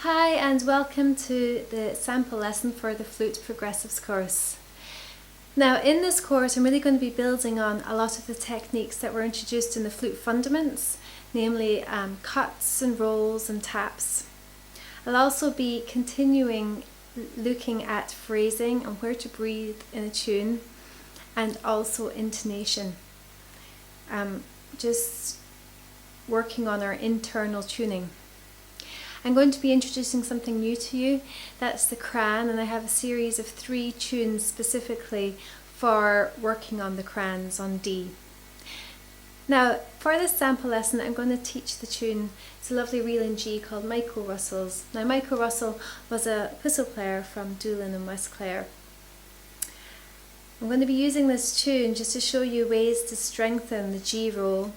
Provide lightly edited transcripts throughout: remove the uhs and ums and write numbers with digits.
Hi and welcome to the sample lesson for the Flute Progressives course. Now in this course I'm really going to be building on a lot of the techniques that were introduced in the flute fundaments, namely cuts and rolls and taps. I'll also be continuing looking at phrasing and where to breathe in a tune, and also intonation. Just working on our internal tuning. I'm going to be introducing something new to you, that's the crann, and I have a series of 3 tunes specifically for working on the cranns on D. Now for this sample lesson I'm going to teach the tune. It's a lovely reel in G called Micho Russell's. Now Micho Russell was a whistle player from Doolin in West Clare. I'm going to be using this tune just to show you ways to strengthen the G roll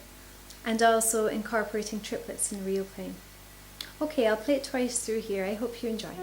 and also incorporating triplets in reel playing. Okay, I'll play it twice through here. I hope you enjoy.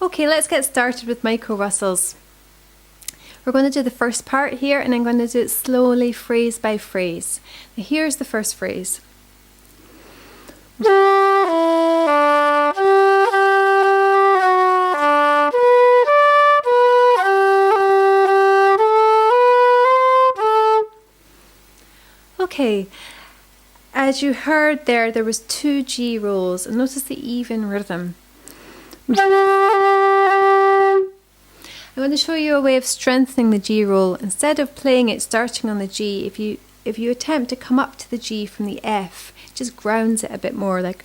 Okay, let's get started with Micho Russell's. We're going to do the first part here, and I'm going to do it slowly, phrase by phrase. Now here's the first phrase. Okay, as you heard there was 2 G rolls, and notice the even rhythm. I'm going to show you a way of strengthening the G roll. Instead of playing it starting on the G, if you attempt to come up to the G from the F, it just grounds it a bit more, like.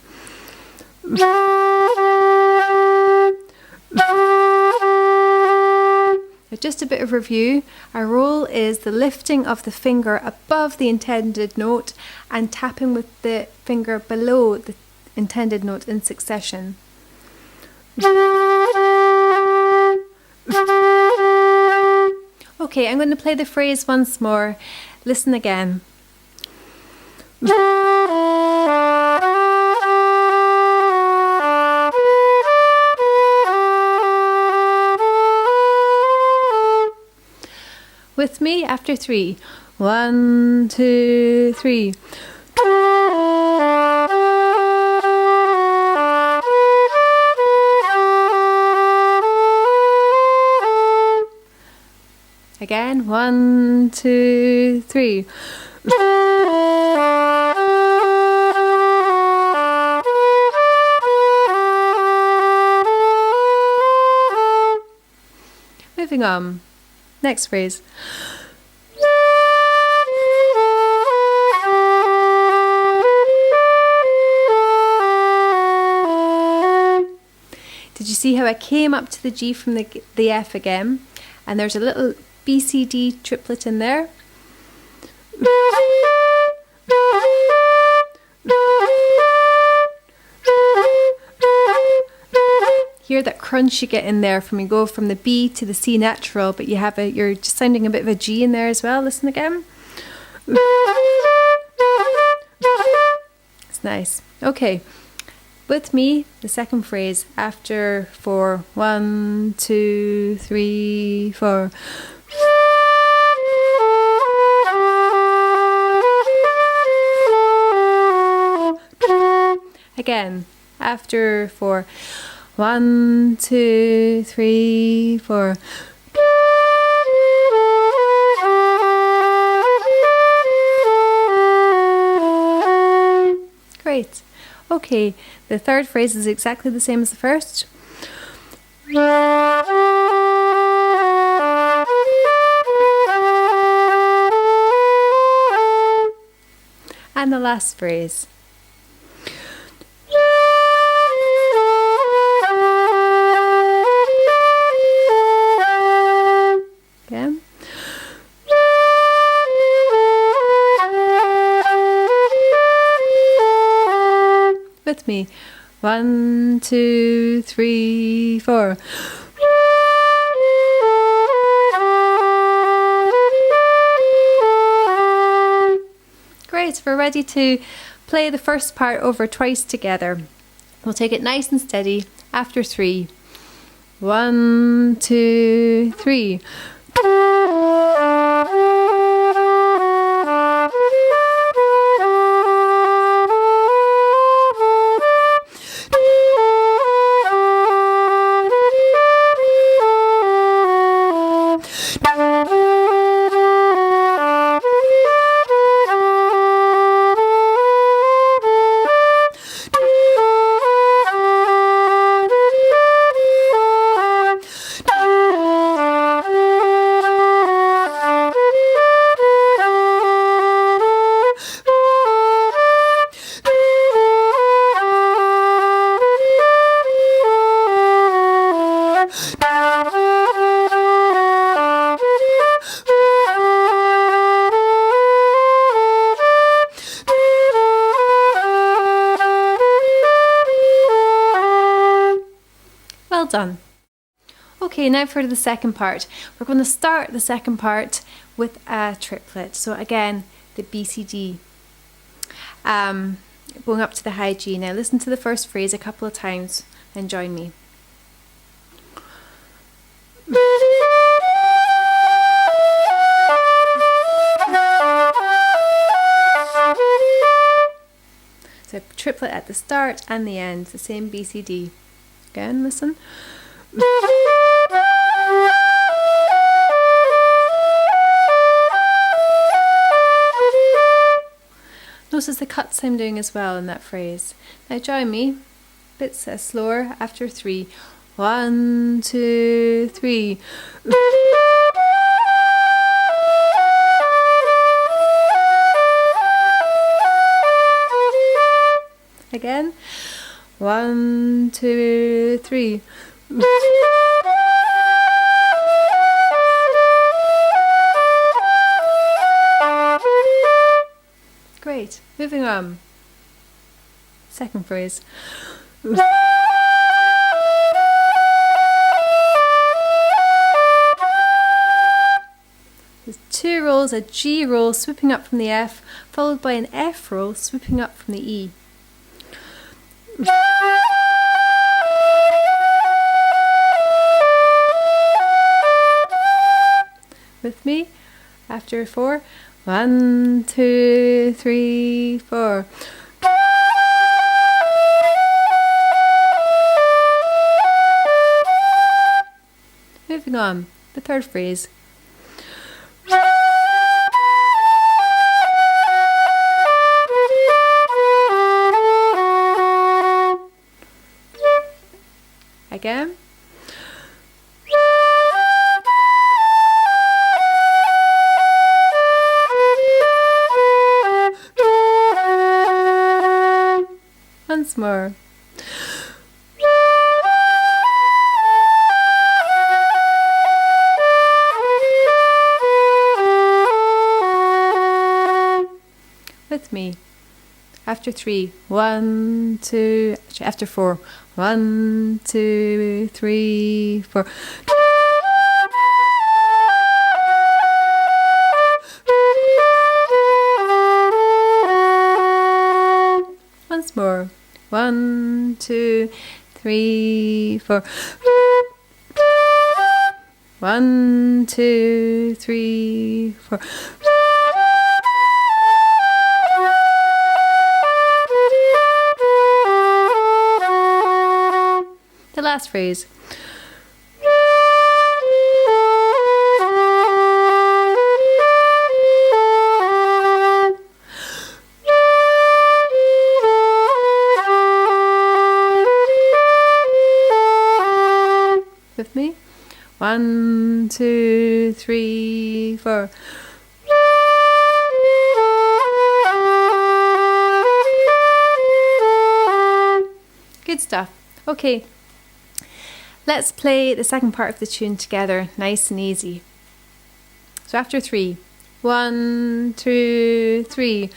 Just a bit of review. Our roll is the lifting of the finger above the intended note and tapping with the finger below the intended note in succession. Okay, I'm going to play the phrase once more. Listen again. With me after 3. 1, 2, 3. Again, 1, 2, 3. Moving on. Next phrase. Did you see how I came up to the G from the F again? And there's a little B, C, D triplet in there. Hear that crunch you get in there from you go from the B to the C natural, but you're just sounding a bit of a G in there as well. Listen again. It's nice. Okay. With me, the second phrase after 4. 1, 2, 3, 4. Again, after 4. 1, 2, 3, 4. Great. Okay, the third phrase is exactly the same as the first. And the last phrase. Again. With me. 1, 2, 3, 4. Great, we're ready to play the first part over twice together. We'll take it nice and steady after 3. 1, 2, 3. Well done. Okay, now for the second part. We're going to start the second part with a triplet. So again, the B, C, D. Going up to the high G. Now listen to the first phrase a couple of times and join me. So triplet at the start and the end, the same B, C, D. Again, listen. Notice the cuts I'm doing as well in that phrase. Now join me, bits slower after 3. 1, 2, 3. Again. 1, 2, 3. Great. Moving on. Second phrase. There's 2 rolls, a G roll swooping up from the F, followed by an F roll swooping up from the E. With me, after 4. 1, 2, 3, 4. Moving on, the third phrase. Again. Once more. With me. After 3. 1, 2, after 4. 1, 2, 3, 4. Once more. 1, 2, 3, 4. 1, 2, 3, 4. The last phrase. With me? 1, 2, 3, 4. Good stuff. Okay, let's play the second part of the tune together, nice and easy. So after 3, 1, 2, 3.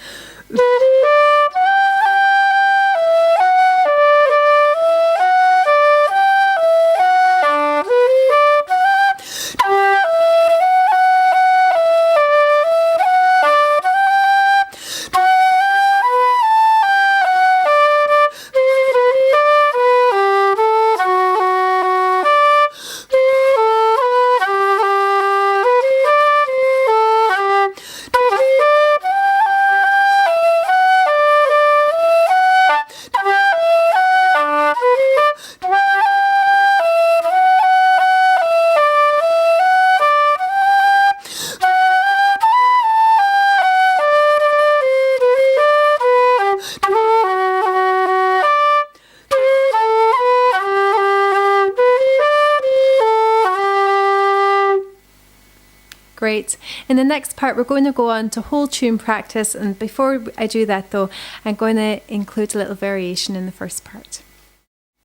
Great. In the next part, we're going to go on to whole tune practice. And before I do that though, I'm going to include a little variation in the first part.